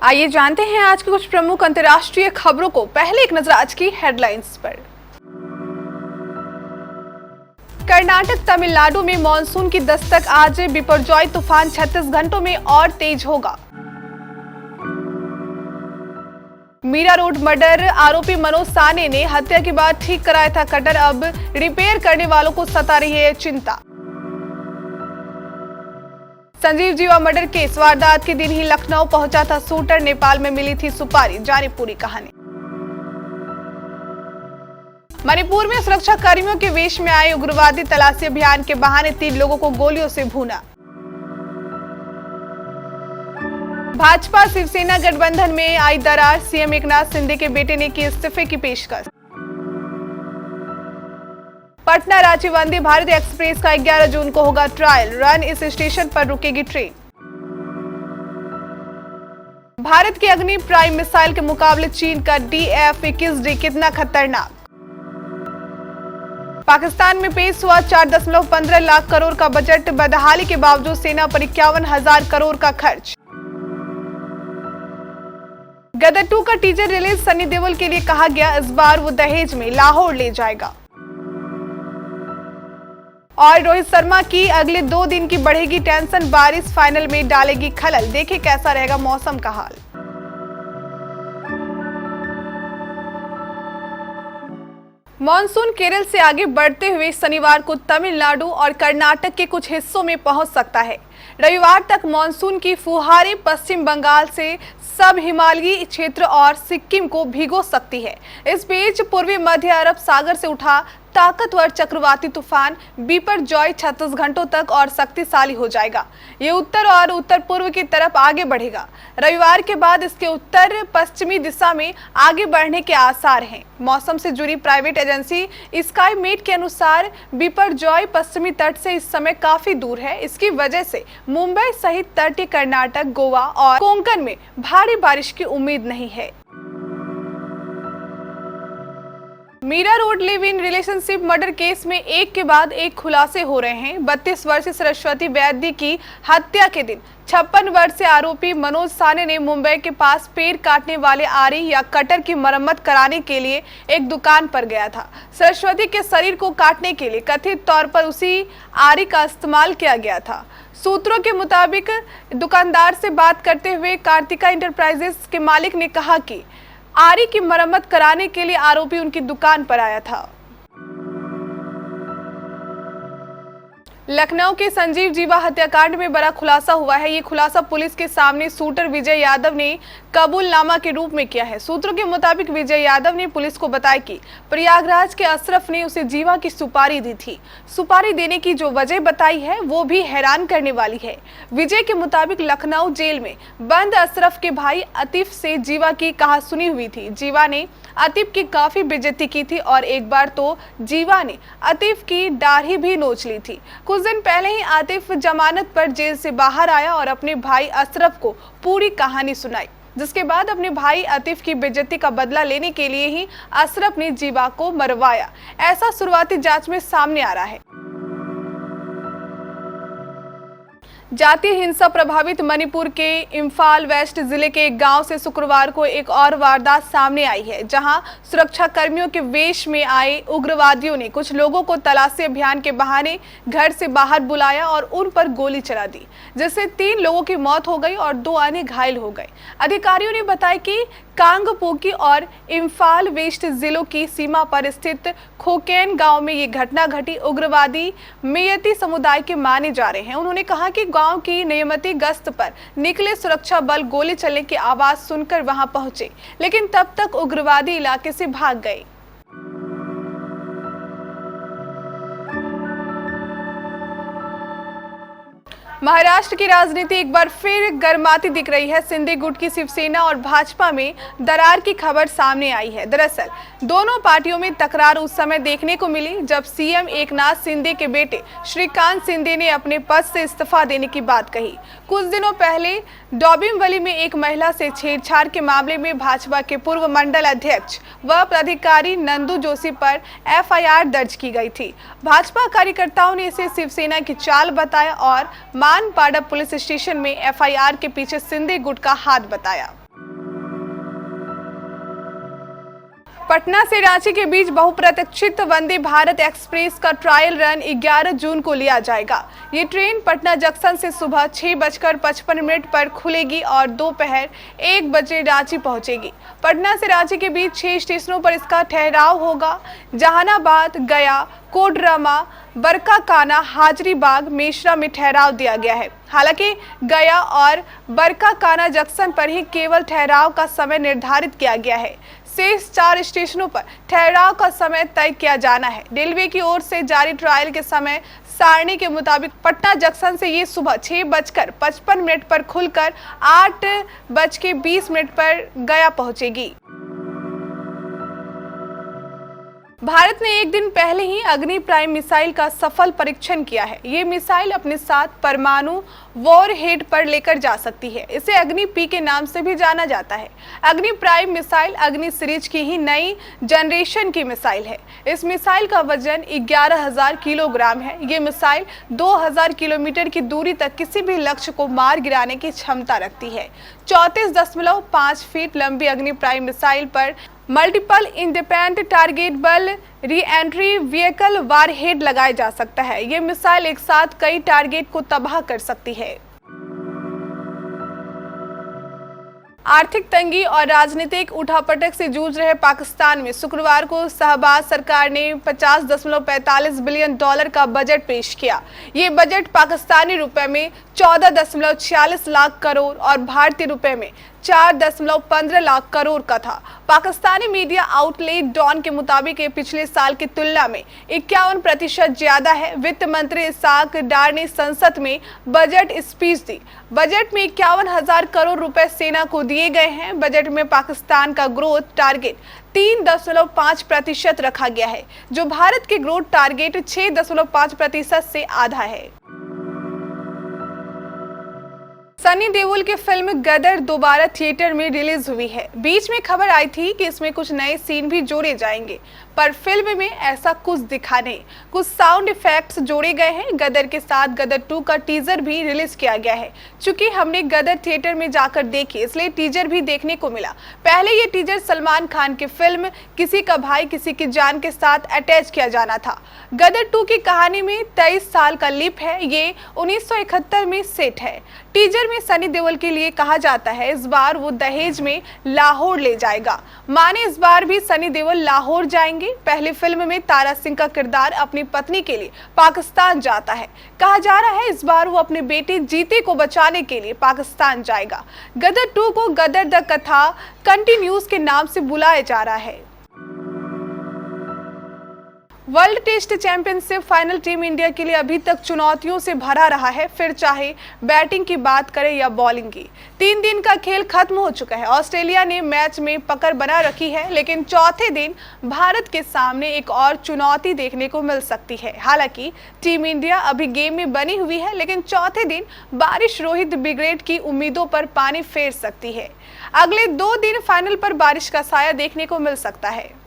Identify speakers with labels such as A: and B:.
A: आइए जानते हैं आज की कुछ प्रमुख अंतर्राष्ट्रीय खबरों को। पहले एक नजर आज की हेडलाइंस पर। कर्नाटक तमिलनाडु में मानसून की दस्तक, आज बिपरजॉय तूफान 36 घंटों में और तेज होगा। मीरा रोड मर्डर आरोपी मनोज साहनी ने हत्या के बाद ठीक कराया था कटर, अब रिपेयर करने वालों को सता रही है चिंता। संजीव जीवा मर्डर केस, वारदात के दिन ही लखनऊ पहुंचा था शूटर, नेपाल में मिली थी सुपारी, जाने पूरी कहानी। मणिपुर में सुरक्षा कर्मियों के वेश में आए उग्रवादी तलाशी अभियान के बहाने 3 लोगों को गोलियों से भूना। भाजपा शिवसेना गठबंधन में आई दरार, सीएम एकनाथ शिंदे के बेटे ने की इस्तीफे की पेशकश। पटना रांची वंदे भारत एक्सप्रेस का 11 जून को होगा ट्रायल रन, इस स्टेशन पर रुकेगी ट्रेन। भारत की अग्नि प्राइम मिसाइल के मुकाबले चीन का DF-21D कितना खतरनाक। पाकिस्तान में पेश हुआ 4.15 लाख करोड़ का बजट, बदहाली के बावजूद सेना पर 51,000 करोड़ का खर्च। गदर 2 का टीजर रिलीज, सनी देओल के लिए कहा गया इस बार वो दहेज में लाहौर ले जाएगा। और रोहित शर्मा की अगले 2 दिन की बढ़ेगी टेंशन, बारिश फाइनल में डालेगी खलल, देखें कैसा रहेगा मौसम का हाल। मॉनसून केरल से आगे बढ़ते हुए शनिवार को तमिलनाडु और कर्नाटक के कुछ हिस्सों में पहुंच सकता है। रविवार तक मॉनसून की फुहारें पश्चिम बंगाल से सब हिमालयी क्षेत्र और सिक्किम को भिगो सकती है। इस बीच पूर्वी मध्य अरब सागर से उठा ताकतवर चक्रवाती तूफान बिपरजॉय 36 घंटों तक और शक्तिशाली हो जाएगा। ये उत्तर और उत्तर पूर्व की तरफ आगे बढ़ेगा। रविवार के बाद इसके उत्तर पश्चिमी दिशा में आगे बढ़ने के आसार हैं। मौसम से जुड़ी प्राइवेट एजेंसी स्काईमेट के अनुसार बिपरजॉय पश्चिमी तट से इस समय काफी दूर है। इसकी वजह से मुंबई सहित तटीय कर्नाटक, गोवा और कोंकण में भारी बारिश की उम्मीद नहीं है। Mira Road live in relationship murder case में एक के बाद एक खुलासे हो रहे हैं। 32 वर्षीय सरस्वती वैद्य की हत्या के दिन 56 वर्षीय आरोपी मनोज साहनी ने मुंबई के पास पेड़ काटने वाले आरी या कटर की मरम्मत कराने के लिए एक दुकान पर गया था। सरस्वती के शरीर को काटने के लिए कथित तौर पर उसी आरी का इस्तेमाल किया गया था। सूत्रों के मुताबिक दुकानदार से बात करते हुए कार्तिका इंटरप्राइजेस के मालिक ने कहा कि आरी की मरम्मत कराने के लिए आरोपी उनकी दुकान पर आया था। लखनऊ के संजीव जीवा हत्याकांड में बड़ा खुलासा हुआ है। ये खुलासा पुलिस के सामने शूटर विजय यादव ने कबूलनामा के रूप में किया है। सूत्रों के मुताबिक विजय यादव ने पुलिस को बताया कि प्रयागराज के अशरफ ने उसे जीवा की सुपारी दी थी। सुपारी देने की जो वजह बताई है वो भी हैरान करने वाली है। विजय के मुताबिक लखनऊ जेल में बंद अशरफ के भाई आतिफ से जीवा की कहासुनी हुई थी। जीवा ने आतिफ की काफी बेइज्जती की थी और एक बार तो जीवा ने आतिफ की दाढ़ी भी नोच ली थी। कुछ दिन पहले ही आतिफ जमानत पर जेल से बाहर आया और अपने भाई अशरफ को पूरी कहानी सुनाई, जिसके बाद अपने भाई आतिफ की बेइज्जती का बदला लेने के लिए ही अशरफ ने जीवा को मरवाया। ऐसा शुरुआती जांच में सामने आ रहा है। जातीय हिंसा प्रभावित मणिपुर के इम्फाल वेस्ट जिले के एक गांव से शुक्रवार को एक और वारदात सामने आई है, जहां सुरक्षा कर्मियों के वेश में आए उग्रवादियों ने कुछ लोगों को तलाशी अभियान के बहाने घर से बाहर बुलाया और उन पर गोली चला दी, जिससे 3 लोगों की मौत हो गई और 2 अन्य घायल हो गए। अधिकारियों ने बताया कि कांगपोकी और इम्फाल वेस्ट जिलों की सीमा पर स्थित खोकेन गांव में ये घटना घटी। उग्रवादी मेयती समुदाय के माने जा रहे हैं। उन्होंने कहा कि गांव की नियमित गश्त पर निकले सुरक्षा बल गोली चलने की आवाज सुनकर वहां पहुंचे, लेकिन तब तक उग्रवादी इलाके से भाग गए। महाराष्ट्र की राजनीति एक बार फिर गर्माती दिख रही है। शिंदे गुट की शिवसेना और भाजपा में दरार की खबर सामने आई है। दरअसल दोनों पार्टियों में तकरार उस समय देखने को मिली जब सीएम एकनाथ शिंदे के बेटे श्रीकांत शिंदे ने अपने पद से इस्तीफा देने की बात कही। कुछ दिनों पहले डोंबिवली में एक महिला से छेड़छाड़ के मामले में भाजपा के पूर्व मंडल अध्यक्ष व पदाधिकारी नंदू जोशी पर एफआईआर दर्ज की गई थी। भाजपा कार्यकर्ताओं ने इसे शिवसेना की चाल बताया और मानपाड़ा पुलिस स्टेशन में एफआईआर के पीछे शिंदे गुट का हाथ बताया। पटना से रांची के बीच बहुप्रतीक्षित वंदे भारत एक्सप्रेस का ट्रायल रन 11 जून को लिया जाएगा। ये ट्रेन पटना जंक्शन से सुबह 6:55 पर खुलेगी और दोपहर 1 बजे रांची पहुंचेगी। पटना से रांची के बीच 6 स्टेशनों पर इसका ठहराव होगा। जहानाबाद, गया, कोडरमा, बरकाकाना, हाजरीबाग, मेसरा में ठहराव दिया गया है। हालांकि गया और बरकाकाना जंक्शन पर ही केवल ठहराव का समय निर्धारित किया गया है। शेष 4 स्टेशनों पर ठहराव का समय तय किया जाना है। रेलवे की ओर से जारी ट्रायल के समय सारणी के मुताबिक पटना जंक्शन से ये सुबह 6:55 पर खुलकर 8:20 पर गया पहुंचेगी। भारत ने एक दिन पहले ही अग्नि प्राइम मिसाइल का सफल परीक्षण किया है। ये मिसाइल अपने साथ परमाणु वॉरहेड पर लेकर जा सकती है। इसे अग्नि पी के नाम से भी जाना जाता है। अग्नि प्राइम मिसाइल अग्नि सीरीज की ही नई जनरेशन की मिसाइल है। इस मिसाइल का वजन 11,000 किलोग्राम है। ये मिसाइल 2,000 किलोमीटर की दूरी तक किसी भी लक्ष्य को मार गिराने की क्षमता रखती है। 34.5 फीट लंबी अग्नि प्राइम मिसाइल पर multiple independent targetable re entry vehicle warhead लगाया जा सकता है। ये मिसाइल एक साथ कई टारगेट को तबाह कर सकती है। आर्थिक तंगी और राजनीतिक उठापटक से जूझ रहे पाकिस्तान में शुक्रवार को शहबाज सरकार ने $50.45 बिलियन का बजट पेश किया। ये बजट पाकिस्तानी रुपए में 14.46 लाख करोड़ और भारतीय रुपए में 4.15 लाख करोड़ का था। पाकिस्तानी मीडिया आउटलेट डॉन के मुताबिक ये पिछले साल की तुलना में 51% ज्यादा है। वित्त मंत्री इसाक डार ने संसद में बजट स्पीच दी। बजट में 51,000 करोड़ रुपए सेना को दिए गए हैं। बजट में पाकिस्तान का ग्रोथ टारगेट 3.5% रखा गया है, जो भारत के ग्रोथ टारगेट 6.5% से आधा है। सनी देओल की फिल्म गदर दोबारा थिएटर में रिलीज हुई है। बीच में खबर आई थी कि इसमें कुछ नए सीन भी जोड़े जाएंगे, पर फिल्म में ऐसा कुछ दिखा नहीं। कुछ साउंड इफेक्ट्स जोड़े गए हैं। गदर के साथ गदर 2 का टीजर भी रिलीज किया गया है। चूंकि हमने गदर थिएटर में जाकर देखी, इसलिए टीजर भी देखने को मिला। पहले ये टीजर सलमान खान की फिल्म किसी का भाई किसी की जान के साथ अटैच किया जाना था। गदर 2 की कहानी में 23 साल का लीप है। ये 1971 में सेट है। टीजर में सनी देओल के लिए कहा जाता है इस बार वो दहेज में लाहौर ले जाएगा। माने इस बार भी सनी देओल लाहौर जाएंगे। पहली फिल्म में तारा सिंह का किरदार अपनी पत्नी के लिए पाकिस्तान जाता है। कहा जा रहा है इस बार वो अपने बेटे जीते को बचाने के लिए पाकिस्तान जाएगा। गदर 2 को गदर द कथा कंटिन्यूज के नाम से बुलाया जा रहा है। World test championship final team India के लिए अभी तक चुनौतियों से भरा रहा है, फिर चाहे बैटिंग की बात करें या बॉलिंग की। 3 दिन का खेल खत्म हो चुका है। ऑस्ट्रेलिया ने मैच में पकड़ बना रखी है, लेकिन चौथे दिन भारत के सामने एक और चुनौती देखने को मिल सकती है। हालांकि टीम इंडिया अभी गेम में बनी हुई है, लेकिन चौथे दिन बारिश रोहित ब्रिगेड की उम्मीदों पर पानी फेर सकती है। अगले 2 दिन फाइनल पर बारिश का साया देखने को मिल सकता है।